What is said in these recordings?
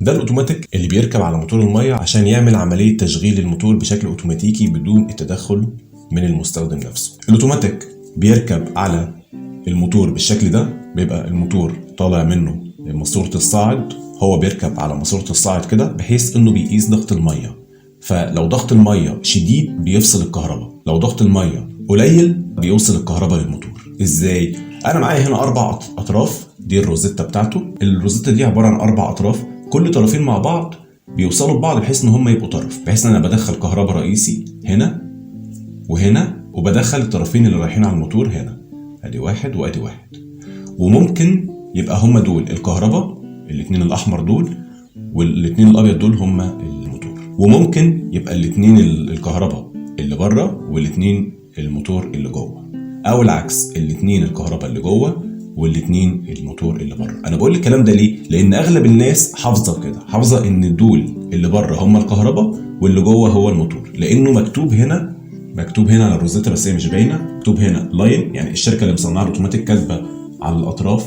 ده الاوتوماتيك اللي بيركب على موتور الميه عشان يعمل عمليه تشغيل الموتور بشكل اوتوماتيكي بدون التدخل من المستخدم نفسه. الاوتوماتيك بيركب على الموتور بالشكل ده، بيبقى الموتور طالع منه ماسوره الصاعد، هو بيركب على ماسوره الصاعد كده بحيث انه بيقيس ضغط الميه. فلو ضغط الميه شديد بيفصل الكهرباء، لو ضغط الميه قليل بيوصل الكهرباء للموتور. ازاي؟ انا معايا هنا 4 اطراف، دي الروزيتا بتاعته. الروزيتا دي عباره عن 4 اطراف، كل طرفين مع بعض بيوصلوا ببعض بحيث ان هم يبقوا طرف، بحيث ان انا بدخل كهرباء رئيسي هنا وهنا، وبدخل الطرفين اللي رايحين على الموتور هنا، ادي واحد وادي واحد. وممكن يبقى هم دول الكهرباء، الاثنين الاحمر دول، والاثنين الابيض دول هم الموتور. وممكن يبقى الاثنين الكهرباء اللي بره والاثنين الموتور اللي جوه، او العكس، الاثنين الكهرباء اللي جوه والاثنين الموتور اللي بره. انا بقول الكلام ده ليه؟ لان اغلب الناس حافظه كده، حافظه ان دول اللي بره هم الكهرباء واللي جوه هو الموتور، لانه مكتوب هنا على الروزيتا بس هي مش باينه، مكتوب هنا لاين، يعني الشركه اللي مصنعه الاوتوماتيك كاتبه على الاطراف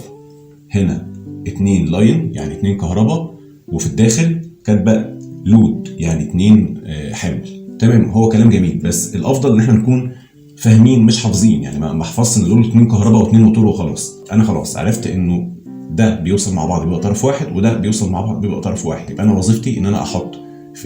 هنا 2 لاين يعني 2 كهرباء، وفي الداخل كاتبه لود يعني 2 حمل. تمام، هو كلام جميل، بس الافضل ان احنا نكون فاهمين مش حافظين. يعني ما احفظش ان دول 2 كهرباء و2 موتور وخلاص. انا خلاص عرفت انه ده بيوصل مع بعض بيبقى طرف واحد، وده بيوصل مع بعض بيبقى طرف واحد. يبقى انا وظيفتي ان انا احط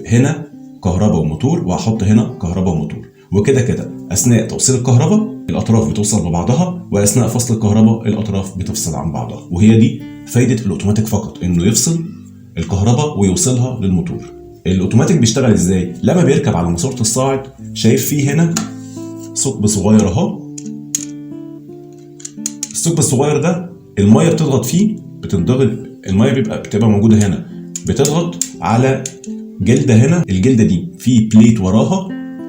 هنا كهرباء وموتور، واحط هنا كهرباء وموتور، وكده كده اثناء توصيل الكهرباء الاطراف بتوصل ببعضها، واثناء فصل الكهرباء الاطراف بتفصل عن بعضها. وهي دي فايده الاوتوماتيك فقط، انه يفصل الكهرباء ويوصلها للموتور. الاوتوماتيك بيشتغل ازاي؟ لما بيركب على ماسوره الصاعد، شايف فيه هنا ثقب صغير اهو، الثقب الصغير ده الميه بتضغط فيه، بتنضغط الميه بتبقى موجوده هنا، بتضغط على جلده هنا. الجلده دي في بليت وراها،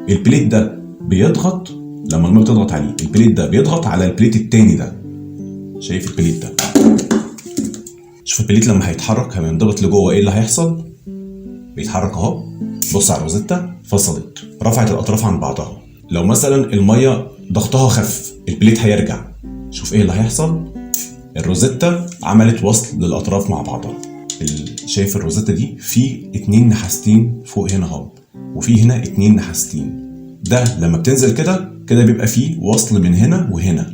البليت ده بيضغط لما الميه بتضغط عليه، البليت ده بيضغط على البليت التاني ده. شايف البليت ده؟ شوف البليت لما هيتحرك هينضغط لجوه، ايه اللي هيحصل؟ بيتحرك اهو. بص على الروزيتا، فصلت، رفعت الاطراف عن بعضها. لو مثلا الميه ضغطها خف، البليت هيرجع. شوف ايه اللي هيحصل؟ الروزيتا عملت وصل للاطراف مع بعضها. شايف الروزيتا دي في 2 نحاستين فوق هنا اهو، وفي هنا 2 نحاستين. ده لما بتنزل كده بيبقى فيه وصل من هنا وهنا،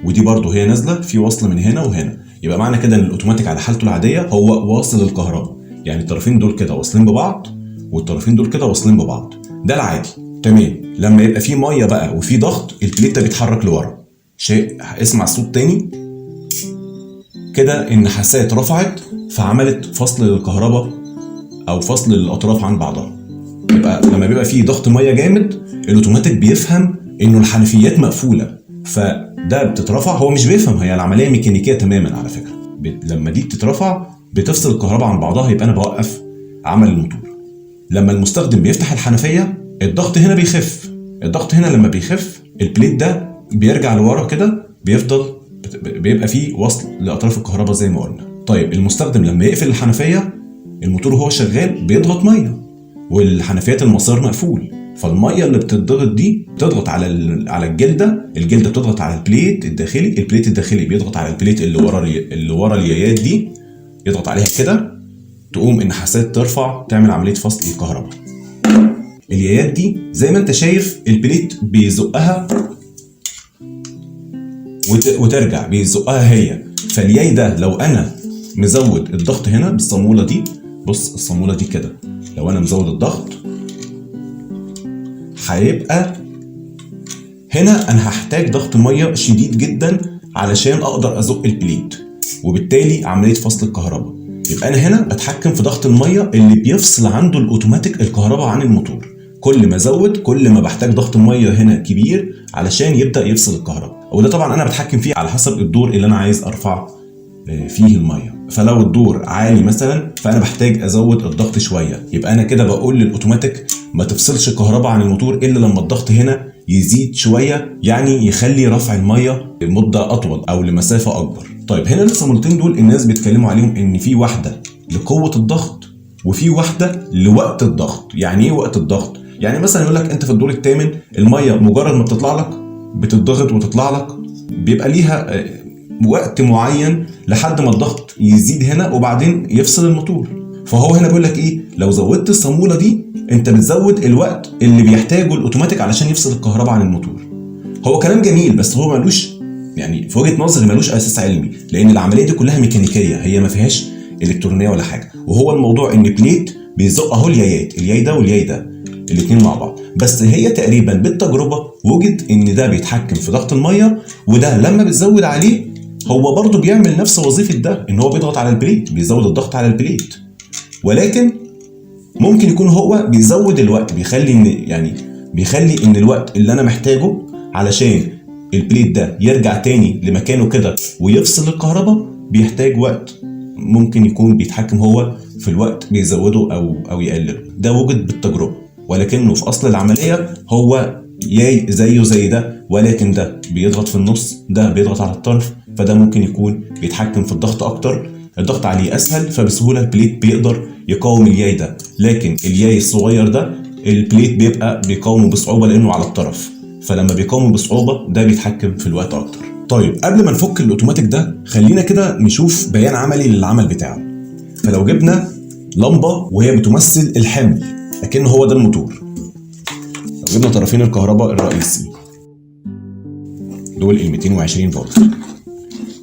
ودي برضو هي نازله في وصل من هنا وهنا. يبقى معنى كده ان الاوتوماتيك على حالته العاديه هو واصل الكهرباء، يعني الطرفين دول كده واصلين ببعض والطرفين دول كده واصلين ببعض، ده العادي. تمام. لما يبقى فيه ميه بقى وفيه ضغط، البليت ده بيتحرك لورا. شيء اسمع الصوت تاني كده، النحاسات رفعت فعملت فصل للكهرباء او فصل للاطراف عن بعضها. يبقى لما بيبقى فيه ضغط ميه جامد، الاوتوماتيك بيفهم انه الحنفيات مقفوله، فده بتترفع. هو مش بيفهم، هي العمليه ميكانيكيه تماما على فكره. لما دي بتترفع بتفصل الكهرباء عن بعضها، يبقى انا بوقف عمل الموتور. لما المستخدم بيفتح الحنفيه، الضغط هنا بيخف. الضغط هنا لما بيخف، البليت ده بيرجع لورا كده، بيبقى فيه وصل لاطراف الكهرباء زي ما قلنا. طيب المستخدم لما يقفل الحنفيه، الموتور وهو شغال بيضغط ميه، والحنفيات المسار مقفول، فالميه اللي بتضغط دي بتضغط على الجلده بتضغط على البليت الداخلي بيضغط على البليت اللي ورا اليايات دي، يضغط عليها كده، تقوم النحاسات ترفع، تعمل عمليه فصل الكهرباء. اليايات دي زي ما انت شايف البليت بيزقها وترجع، بيزقها هي. فالياي ده لو انا مزود الضغط هنا بالصاموله دي، بص الصاموله دي كده، لو انا مزود الضغط هيبقى هنا انا هحتاج ضغط ميه شديد جدا علشان اقدر ازق البليت، وبالتالي عمليه فصل الكهرباء. يبقى انا هنا بتحكم في ضغط الميه اللي بيفصل عنده الاوتوماتيك الكهرباء عن الموتور. كل ما ازود كل ما بحتاج ضغط ميه هنا كبير علشان يبدا يفصل الكهرباء. وده طبعا انا بتحكم فيه على حسب الدور اللي انا عايز ارفع فيه الميه. فلو الدور عالي مثلا فانا بحتاج ازود الضغط شويه. يبقى انا كده بقول للاوتوماتيك ما تفصلش الكهرباء عن الموتور الا لما الضغط هنا يزيد شويه، يعني يخلي رفع الميه لمده اطول او لمسافه اكبر. طيب هنا الصامولتين دول الناس بيتكلموا عليهم ان في واحده لقوه الضغط وفي واحده لوقت الضغط. يعني ايه وقت الضغط؟ يعني مثلا يقول لك انت في الدور الثامن الميه مجرد ما بتطلع لك بتضغط وتطلع لك، بيبقى ليها وقت معين لحد ما الضغط يزيد هنا وبعدين يفصل الموتور. فهو هنا بيقول لك ايه، لو زودت الصاموله دي انت بتزود الوقت اللي بيحتاجه الاوتوماتيك علشان يفصل الكهرباء عن الموتور. هو كلام جميل بس هو ملوش، يعني في وجهه نظري ملوش اساس علمي، لان العمليه دي كلها ميكانيكيه، هي ما فيهاش الكترونيه ولا حاجه. وهو الموضوع ان بليت بيزق اهو اليايات، الياي ده والياي ده الاثنين مع بعض، بس هي تقريبا بالتجربه وجد ان ده بيتحكم في ضغط الميه، وده لما بتزود عليه هو برضه بيعمل نفس وظيفه ده، ان هو بيضغط على البليت، بيزود الضغط على البليت، ولكن ممكن يكون هو بيزود الوقت، بيخلي ان الوقت اللي انا محتاجه علشان البليت ده يرجع تاني لمكانه كده ويفصل الكهرباء بيحتاج وقت، ممكن يكون بيتحكم هو في الوقت بيزوده او يقلله. ده وجد بالتجربه، ولكنه في اصل العمليه هو ياي زيه زي ده، ولكن ده بيضغط في النص، ده بيضغط على الطرف، فده ممكن يكون بيتحكم في الضغط اكتر، الضغط عليه اسهل، فبسهوله البليت بيقدر يقاوم الياي ده. لكن الياي الصغير ده البليت بيبقى بيقاومه بصعوبه لانه على الطرف، فلما بيقاومه بصعوبه ده بيتحكم في الوقت اكتر. طيب قبل ما نفك الاوتوماتيك ده خلينا كده نشوف بيان عملي للعمل بتاعه. فلو جبنا لمبه وهي بتمثل الحمل لكن هو ده الموتور، لو جبنا طرفين الكهرباء الرئيسي دول ال 220 فولت،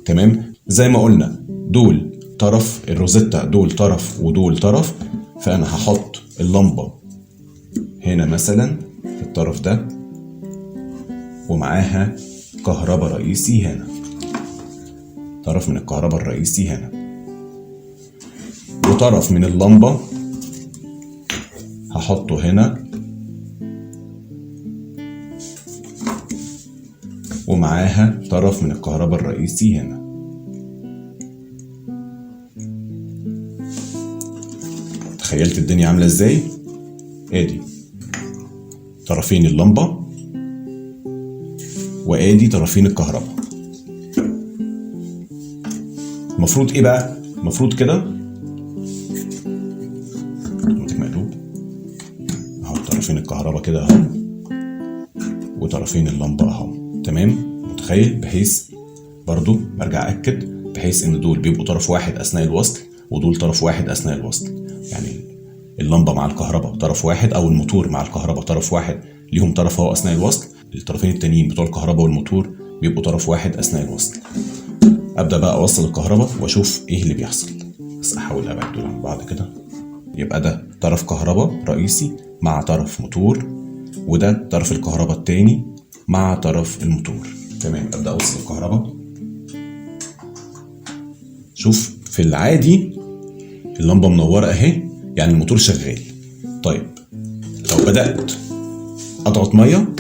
تمام، زي ما قلنا دول طرف الروزيتا، دول طرف ودول طرف، فانا هحط اللمبه هنا مثلا في الطرف ده ومعاها كهرباء رئيسي هنا، طرف من الكهرباء الرئيسي هنا، وطرف من اللمبه هحطه هنا ومعاها طرف من الكهرباء الرئيسي هنا. تخيلت الدنيا عامله ازاي؟ ادي طرفين اللمبه وادي طرفين الكهرباء. المفروض ايه بقى؟ المفروض كده مقلوب اهو، طرفين الكهرباء كده اهو وطرفين اللمبه اهو، تمام. متخيل؟ بحيث برضو برجع اكد بحيث ان دول بيبقوا طرف واحد اثناء الوصل ودول طرف واحد اثناء الوصل، يعني اللمبه مع الكهرباء طرف واحد او الموتور مع الكهرباء طرف واحد، ليهم طرف اهو اثناء الوصل، الطرفين التانيين بتوع الكهرباء والموتور بيبقوا طرف واحد اثناء الوصل. ابدا بقى اوصل الكهرباء واشوف ايه اللي بيحصل، بس احاول ابعد دول عن بعض كده. يبقى ده طرف كهرباء رئيسي مع طرف موتور، وده طرف الكهرباء التاني مع طرف الموتور، تمام. ابدا اوصل الكهرباء. شوف في العادي اللمبه منوره اهي، يعني الموتور شغال. طيب لو بدات اضغط ميه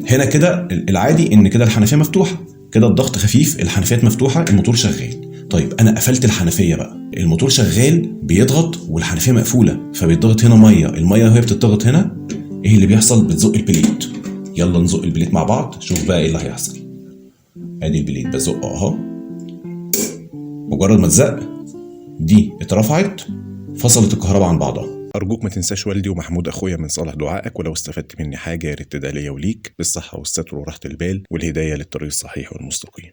هنا كده، العادي ان كده الحنفيه مفتوحه، كده الضغط خفيف، الحنفيات مفتوحه، الموتور شغال. طيب انا قفلت الحنفيه بقى، الموتور شغال بيضغط والحنفيه مقفوله، فبيضغط هنا ميه، الميه وهي بتضغط هنا ايه اللي بيحصل؟ بتزق البليت. يلا نزق البليت مع بعض، شوف بقى ايه اللي هيحصل. ادي البليت بزقه اهو، مجرد ما تزق دي اترفعت، فصلت الكهرباء عن بعضها. أرجوك ما تنساش والدي ومحمود أخويا من صالح دعائك، ولو استفدت مني حاجة يا ريت تدعي ليا وليك بالصحة والستر وراحة البال والهداية للطريق الصحيح والمستقيم.